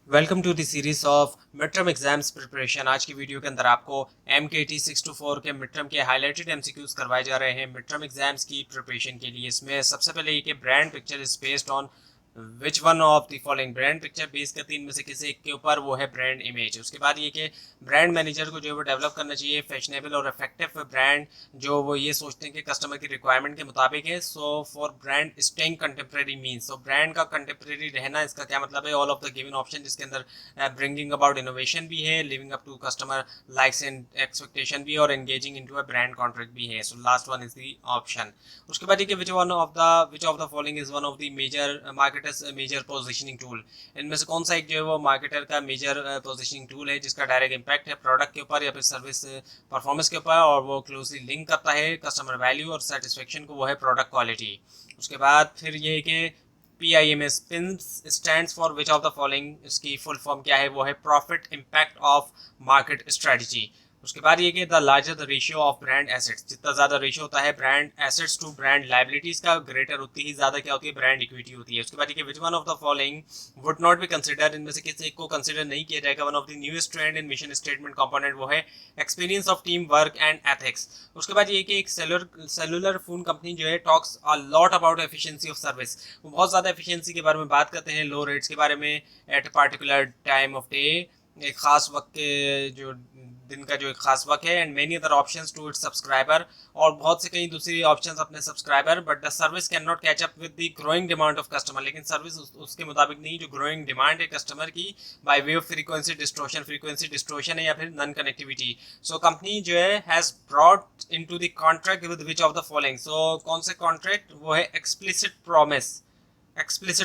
Welcome to the series of mid term exams preparation. आज की video के अंदर आपको MKT 624 के मिड टर्म के हाईलाइटेड MCQs करवाए जा रहे हैं मिड टर्म एग्जाम्स की प्रिपरेशन के लिए। इसमें सबसे पहले ये कि brand picture is based on which one of the following. Brand picture base करती है इनमें से किसी एक के ऊपर, वो है ब्रांड इमेज। उसके बाद ये कि ब्रांड मैनेजर को जो है वो डेवलप करना चाहिए फैशनेबल और इफेक्टिव ब्रांड जो वो ये सोचते हैं कि कस्टमर की रिक्वायरमेंट के मुताबिक है। So for brand staying contemporary means, तो ब्रांड का कंटेम्प्रेरी रहना इसका क्या मतलब है? All of the given option, जिसके अंदर ब्रिंगिंग अबाउट इनोवेशन भी है, living up to customer likes and expectation भी, और engaging into a brand contract भी है। So last one is the option. उसके बाद ये which of the following is one of the major marketers major positioning tool. इनमें से कौन सा एक जो है वो मार्केटर का मेजर पोजीशनिंग टूल है जिसका डायरेक्ट इंपैक्ट है प्रोडक्ट के ऊपर या फिर सर्विस परफॉर्मेंस के ऊपर, और वो क्लोजली लिंक करता है कस्टमर वैल्यू और सेटिस्फेक्शन को, वो है प्रोडक्ट क्वालिटी। उसके बाद फिर ये कि PIMS PIMS stands for which of the following, इसकी फुल फॉर्म क्या है? वो है profit impact of market strategy. उसके बाद ये कि the larger the ratio of brand assets, जितना ज्यादा रेशियो होता है brand assets to brand liabilities का, ग्रेटर उतनी ही ज्यादा क्या होती है? ब्रांड इक्विटी होती है। उसके बाद ये कि which one of the following would not be consider, इनमें से किसी एक को कंसिडर नहीं किया जाएगा one of the newest trend in mission statement component, वो है experience of team work and ethics. उसके बाद ये कि एक सेलुलर फोन कंपनी जो है talks a lot about efficiency of service, वो बहुत ज़्यादा एफिशिएंसी के बारे में बात करते हैं, लो रेट्स के बारे में eight particular time of day, एक खास वक्त के जो दिन का जो एक खास वक्त है, and many other options to its subscriber, और बहुत से कई दूसरी ऑप्शंस अपने subscriber. But the service can not catch up with the growing demand of customer, लेकिन सर्विस उसके मुताबिक नहीं जो ग्रोइंग डिमांड है कस्टमर की, by way of frequency distortion है या फिर नॉन कनेक्टिविटी। सो कंपनी जो है has brought into the contract with which of the following. So कौन से कॉन्ट्रैक्ट? वो है एक्सप्लिसिट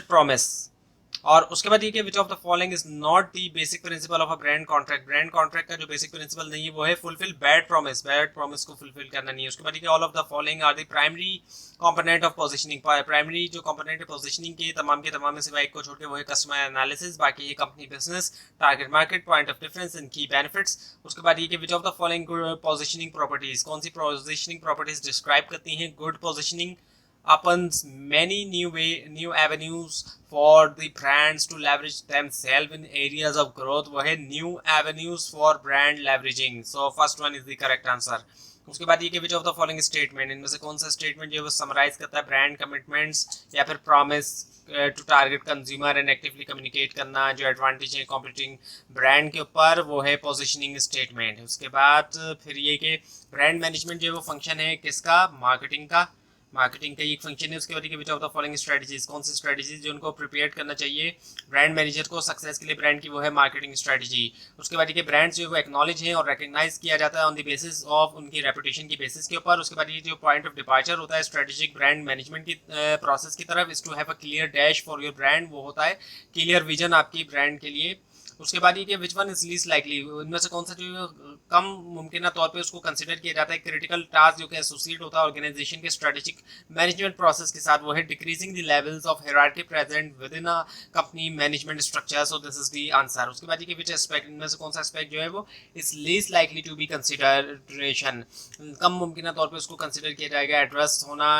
प्रॉमिस। और उसके बाद ये कि which of the following is not the basic principle of a brand contract. Brand contract का जो बेसिक प्रिंसिपल नहीं है वो है फुलफिल बैड प्रॉमिस को फुलफिल करना नहीं है। उसके बाद ये all of the following are the primary component of positioning. Primary जो कंपोनेंट है पोजीशनिंग के तमाम में सिवाय एक को छोड़ के वो है कस्टमर एनालिसिस, बाकी ये company business, target market, point of difference and key benefits. उसके बाद ये कि which of the following positioning properties, कौन सी पोजीशनिंग प्रॉपर्टीज डिस्क्राइब करती हैं good positioning opens many new avenues for the brands to leverage themselves in areas of growth, वो है new avenues for brand leveraging. So first one is the correct answer. उसके बाद ये कि which of the following statement, इनमें से कौन सा स्टेटमेंट जो है वो समराइज करता है ब्रांड कमिटमेंट्स या फिर promise to target consumer and actively communicate करना जो एडवांटेज है कॉम्पिटिंग ब्रांड के ऊपर, वो है पोजीशनिंग स्टेटमेंट। उसके बाद फिर ये कि ब्रांड मैनेजमेंट जो है वो फंक्शन है किसका? मार्केटिंग का एक फंक्शन है। उसके बाद विच ऑफ द फॉलोइंग स्ट्रेटजीज, कौन सी स्ट्रेटजीज जो उनको प्रिपेयर करना चाहिए ब्रांड मैनेजर को सक्सेस के लिए ब्रांड की, वो है मार्केटिंग स्ट्रेटजी। उसके बाद ये ब्रांड्स जो है वो एक्नॉलेज है और रिकग्नाइज किया जाता है ऑन द बेसिस ऑफ उनकी रेपुटेशन की बेसिस के ऊपर। उसके बाद ये जो पॉइंट ऑफ डिपार्चर होता है स्ट्रेटेजिक ब्रांड मैनेजमेंट की प्रोसेस की तरफ, is to have a clear dash for your brand, वो होता है क्लियर विजन आपकी ब्रांड के लिए। उसके बाद ये कि which one is least likely, इनमें से कौन सा जो कम मुमकिन तौर पे उसको कंसिडर किया जाता है क्रिटिकल टास्क जो कि एसोसिएट होता है ऑर्गेनाइजेशन के स्ट्रेटेजिक मैनेजमेंट प्रोसेस के साथ, वो है decreasing the levels of hierarchy present with in a company management structure. So this is the answer. उसके बाद ये कि विच एस्पेक्ट, इनमें से कौन सा एस्पेक्ट जो है वो is least likely to be consideration, कम मुमकिन तौर पर उसको कंसिडर किया जाएगा एड्रेस होना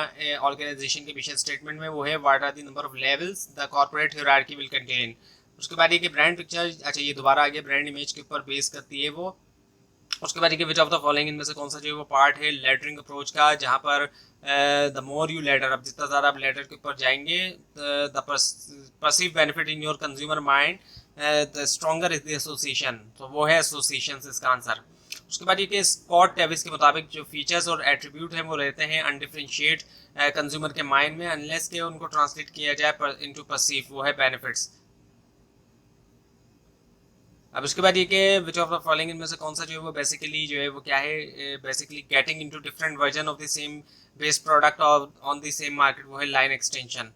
ऑर्गेनाइजेशन के मिशन स्टेटमेंट में, वो है what are the number of levels the corporate hierarchy will contain. उसके बाद ये कि ब्रांड पिक्चर, अच्छा ये दोबारा आगे ब्रांड इमेज के ऊपर बेस करती है वो। उसके बाद ये विच ऑफ द फॉलोइंग, इनमें से कौन सा जो है वो पार्ट है लेटरिंग अप्रोच का, जहाँ पर द मोर यू लेटर, अब जितना ज़्यादा आप लेटर के ऊपर जाएंगे the perceive benefit in your consumer mind the stronger is the association, तो वो है एसोसिएशन इसका आंसर। उसके बाद ये कि स्कॉट टेविस के मुताबिक जो फीचर्स और एट्रीब्यूट हैं वो रहते हैं अनडिफरेंशिएट कंज्यूमर के माइंड में अनलेस के उनको ट्रांसलेट किया जाए इनटू परसीव, वो है बेनिफिट्स। अब उसके बाद ये कि विच ऑफ द फॉलोइंग, इनमें से कौन सा जो है वो बेसिकली जो है वो क्या है basically getting into different version of the same base product on the same market, वो है लाइन एक्सटेंशन।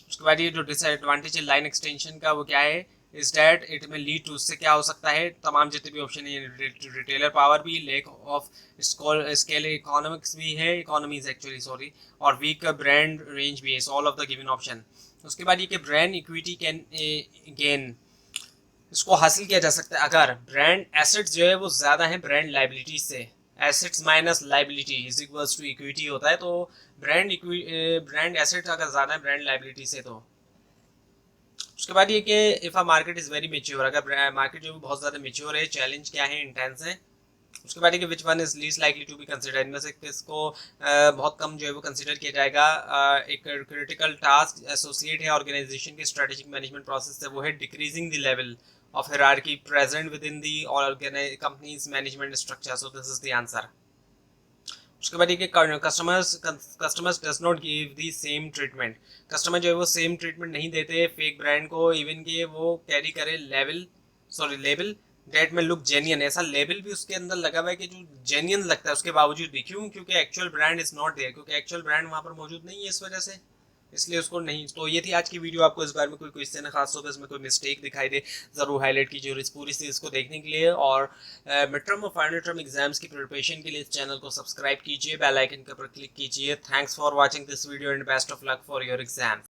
उसके बाद ये जो डिसएडवांटेज है लाइन एक्सटेंशन का वो क्या है? इज डैट इट में लीड टू, उससे क्या हो सकता है तमाम जितने भी ऑप्शन है, रिटेलर पावर भी, लेक ऑफ स्केल इकोनॉमिक्स भी है, इकोनॉमीज एक्चुअली सॉरी, और वीक ब्रांड रेंज भी है। All of the given option. उसके बाद ये कि ब्रांड इक्विटी कैन गेन, इसको हासिल किया जा सकता है अगर ब्रांड एसेट्स जो है वो ज़्यादा है ब्रांड लाइबिलिटी से। Assets minus liability is equals to equity होता है, तो ब्रांड एसेट्स अगर ज़्यादा है ब्रांड लाइबिलिटी से तो उसके बाद ये कि if a market is very mature, अगर मार्केट जो बहुत ज़्यादा मेच्योर है, चैलेंज क्या है, इंटेंस है। उसके बाद कि which one is least likely to be consider, इनमें से किसको बहुत कम जो है वो कंसिडर किया जाएगा। एक क्रिटिकल टास्क एसोसिएट है ऑर्गेनाइजेशन के स्ट्रेटेजिक मैनेजमेंट प्रोसेस से, वो है decreasing the level of hierarchy present with in the companies management structure. So this is the answer. उसके बाद ये customers does not give the same treatment, customer जो है वो सेम ट्रीटमेंट नहीं देते फेक ब्रांड को, इवन कि वो कैरी करे लेबल डेट में लुक जेन्यन, ऐसा लेबल भी उसके अंदर लगा हुआ है कि जो जेन्यन लगता है उसके बावजूद भी, क्यों? क्योंकि actual brand is not there, क्योंकि एक्चुअल ब्रांड वहाँ पर मौजूद नहीं है, इस वजह से इसलिए उसको नहीं। तो ये थी आज की वीडियो। आपको इस बारे में कोई क्वेश्चन है, खासतौर पर इसमें कोई मिस्टेक दिखाई दे, ज़रूर हाईलाइट कीजिए। और इस पूरी चीज़ को देखने के लिए और मिड टर्म और फाइनल टर्म एग्जाम्स की प्रिपरेशन के लिए इस चैनल को सब्सक्राइब कीजिए, बेल आइकन के ऊपर क्लिक कीजिए। Thanks for watching this video and best of luck for your exam.